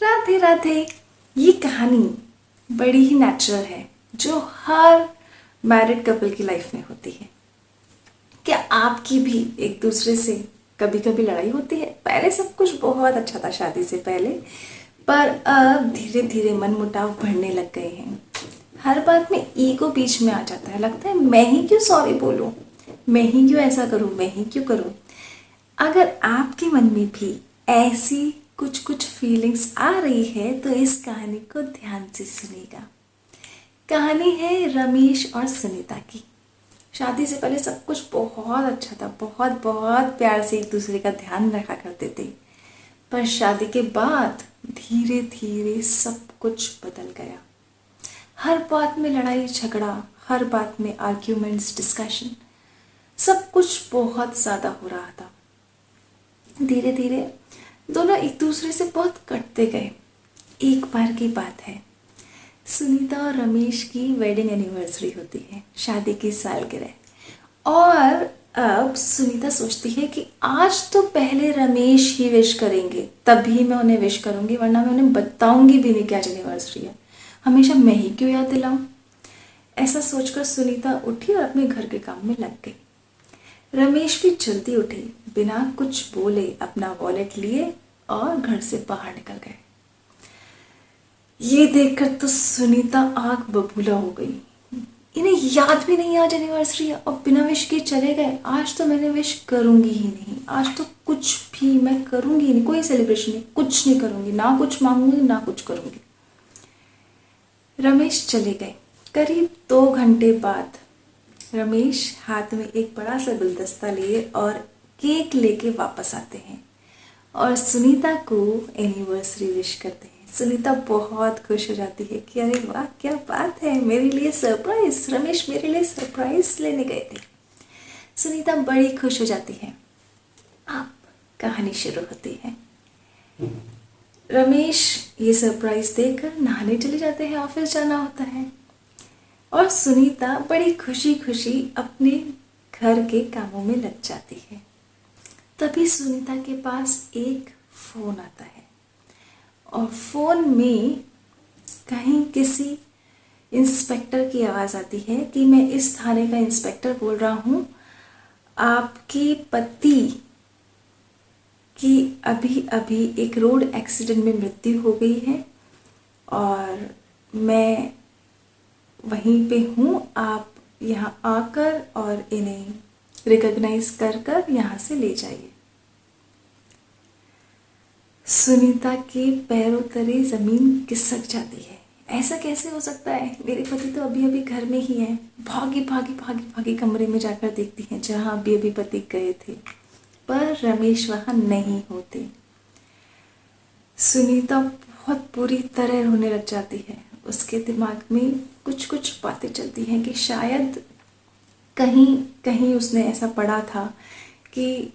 राधे राधे। ये कहानी बड़ी ही नेचुरल है जो हर मैरिड कपल की लाइफ में होती है। क्या आपकी भी एक दूसरे से कभी कभी लड़ाई होती है? पहले सब कुछ बहुत अच्छा था शादी से पहले, पर अब धीरे धीरे मनमुटाव बढ़ने लग गए हैं। हर बात में ईगो बीच में आ जाता है, लगता है मैं ही क्यों सॉरी बोलूं, मैं ही क्यों ऐसा करूं, मैं ही क्यों करूं। अगर आपके मन में भी ऐसी कुछ कुछ फीलिंग्स आ रही है तो इस कहानी को ध्यान से सुनिएगा। कहानी है रमेश और सुनीता की। शादी से पहले सब कुछ बहुत अच्छा था, बहुत बहुत प्यार से एक दूसरे का ध्यान रखा करते थे। पर शादी के बाद धीरे धीरे सब कुछ बदल गया। हर बात में लड़ाई झगड़ा, हर बात में आर्ग्यूमेंट्स, डिस्कशन, सब कुछ बहुत ज़्यादा हो रहा था। धीरे धीरे दोनों एक दूसरे से बहुत कटते गए। एक बार की बात है, सुनीता और रमेश की वेडिंग एनिवर्सरी होती है, शादी की सालगिरह। और अब सुनीता सोचती है कि आज तो पहले रमेश ही विश करेंगे, तभी मैं उन्हें विश करूंगी, वरना मैं उन्हें बताऊंगी भी नहीं कि आज एनिवर्सरी है। हमेशा मैं ही क्यों याद दिलाऊं। ऐसा सोचकर सुनीता उठी और अपने घर के काम में लग गई। रमेश भी जल्दी उठे, बिना कुछ बोले अपना वॉलेट लिए और घर से बाहर निकल गए। ये देखकर तो सुनीता आग बबूला हो गई। इन्हें याद भी नहीं आज एनिवर्सरी है और बिना विश के चले गए। आज तो मैंने विश करूंगी ही नहीं, आज तो कुछ भी मैं करूंगी ही नहीं, कोई सेलिब्रेशन नहीं, कुछ नहीं करूंगी, ना कुछ मांगूंगी ना कुछ करूंगी। रमेश चले गए। करीब 2 घंटे बाद रमेश हाथ में एक बड़ा सा गुलदस्ता लिए और केक लेके वापस आते हैं और सुनीता को एनिवर्सरी विश करते हैं। सुनीता बहुत खुश हो जाती है कि अरे वाह क्या बात है, मेरे लिए सरप्राइज, रमेश मेरे लिए सरप्राइज लेने गए थे। सुनीता बड़ी खुश हो जाती है। अब कहानी शुरू होती है। रमेश ये सरप्राइज देकर नहाने चले जाते हैं, ऑफिस जाना होता है और सुनीता बड़ी खुशी खुशी अपने घर के कामों में लग जाती है। तभी सुनीता के पास एक फोन आता है और फोन में कहीं किसी इंस्पेक्टर की आवाज़ आती है कि मैं इस थाने का इंस्पेक्टर बोल रहा हूँ, आपके पति की अभी अभी एक रोड एक्सीडेंट में मृत्यु हो गई है और मैं वहीं पे हूँ, आप यहाँ आकर और इन्हें रिकॉग्नाइज कर यहाँ से ले जाइए। सुनीता के पैरों तले जमीन खिसक जाती है। ऐसा कैसे हो सकता है, मेरे पति तो अभी अभी घर में ही हैं। भागी भागी भागी भागी कमरे में जाकर देखती हैं जहाँ अभी अभी पति गए थे, पर रमेश वहाँ नहीं होते। सुनीता बहुत बुरी तरह रोने लग जाती है। उसके दिमाग में कुछ कुछ बातें चलती हैं कि शायद कहीं कहीं उसने ऐसा पढ़ा था कि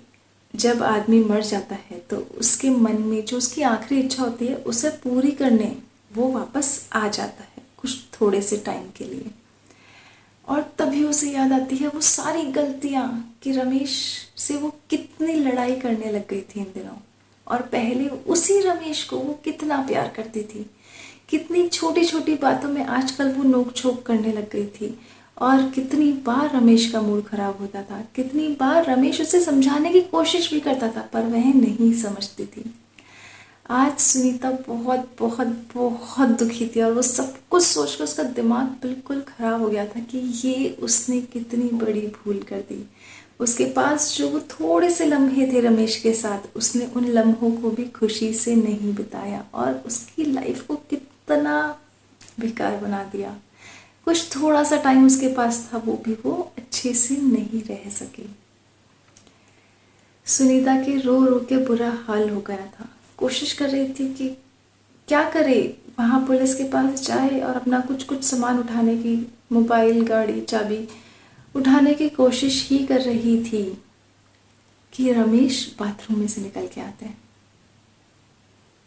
जब आदमी मर जाता है तो उसके मन में जो उसकी आखिरी इच्छा होती है उसे पूरी करने वो वापस आ जाता है कुछ थोड़े से टाइम के लिए। और तभी उसे याद आती है वो सारी गलतियाँ कि रमेश से वो कितनी लड़ाई करने लग गई थी इन दिनों, और पहले उसी रमेश को वो कितना प्यार करती थी। कितनी छोटी छोटी बातों में आजकल वो नोक झोंक करने लग गई थी और कितनी बार रमेश का मूड खराब होता था, कितनी बार रमेश उसे समझाने की कोशिश भी करता था पर वह नहीं समझती थी। आज सुनीता बहुत बहुत बहुत दुखी थी और वो सब कुछ सोचकर उसका दिमाग बिल्कुल खराब हो गया था कि ये उसने कितनी बड़ी भूल कर दी। उसके पास जो वो थोड़े से लम्हे थे रमेश के साथ, उसने उन लम्हों को भी खुशी से नहीं बिताया और उसकी लाइफ को कितना बेकार बना दिया। कुछ थोड़ा सा टाइम उसके पास था वो भी वो अच्छे से नहीं रह सके। सुनीता के रो रो के बुरा हाल हो गया था। कोशिश कर रही थी कि क्या करे, वहाँ पुलिस के पास जाए और अपना कुछ कुछ सामान उठाने की, मोबाइल, गाड़ी, चाबी उठाने की कोशिश ही कर रही थी कि रमेश बाथरूम में से निकल के आते हैं।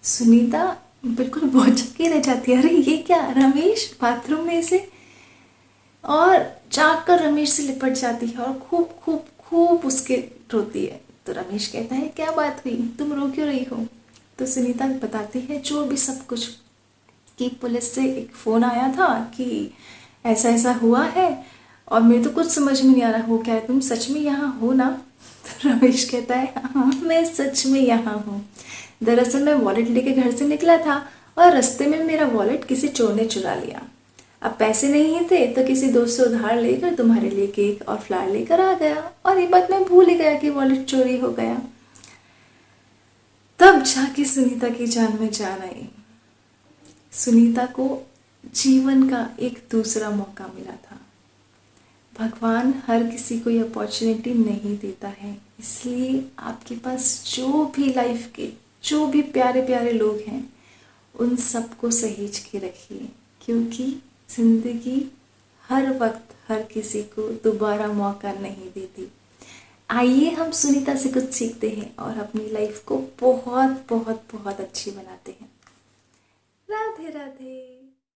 सुनीता बिल्कुल भौचक्की रह जाती है, अरे ये क्या, रमेश बाथरूम में से, और जाकर रमेश से लिपट जाती है और खूब खूब खूब उसके रोती है। तो रमेश कहता है क्या बात हुई, तुम रो क्यों रही हो? तो सुनीता बताती है जो भी सब कुछ, कि पुलिस से एक फ़ोन आया था कि ऐसा ऐसा हुआ है और मेरे तो कुछ समझ में नहीं आ रहा हो क्या है, तुम सच में यहाँ हो ना? तो रमेश कहता है हाँ मैं सच में यहाँ हूँ। दरअसल मैं वॉलेट लेके घर से निकला था और रास्ते में मेरा वॉलेट किसी चोर ने चुरा लिया। अब पैसे नहीं थे तो किसी दोस्त से उधार लेकर तुम्हारे लिए केक और फ्लावर लेकर आ गया, और ये बात मैं भूल ही गया कि वॉलेट चोरी हो गया। तब जाके सुनीता की जान में जान आई। सुनीता को जीवन का एक दूसरा मौका मिला था। भगवान हर किसी को ये अपॉर्चुनिटी नहीं देता है, इसलिए आपके पास जो भी लाइफ के जो भी प्यारे प्यारे लोग हैं उन सबको सहेज के रखिए, क्योंकि ज़िंदगी हर वक्त हर किसी को दोबारा मौका नहीं देती। आइए हम सुनीता से कुछ सीखते हैं और अपनी लाइफ को बहुत बहुत बहुत अच्छी बनाते हैं। राधे राधे।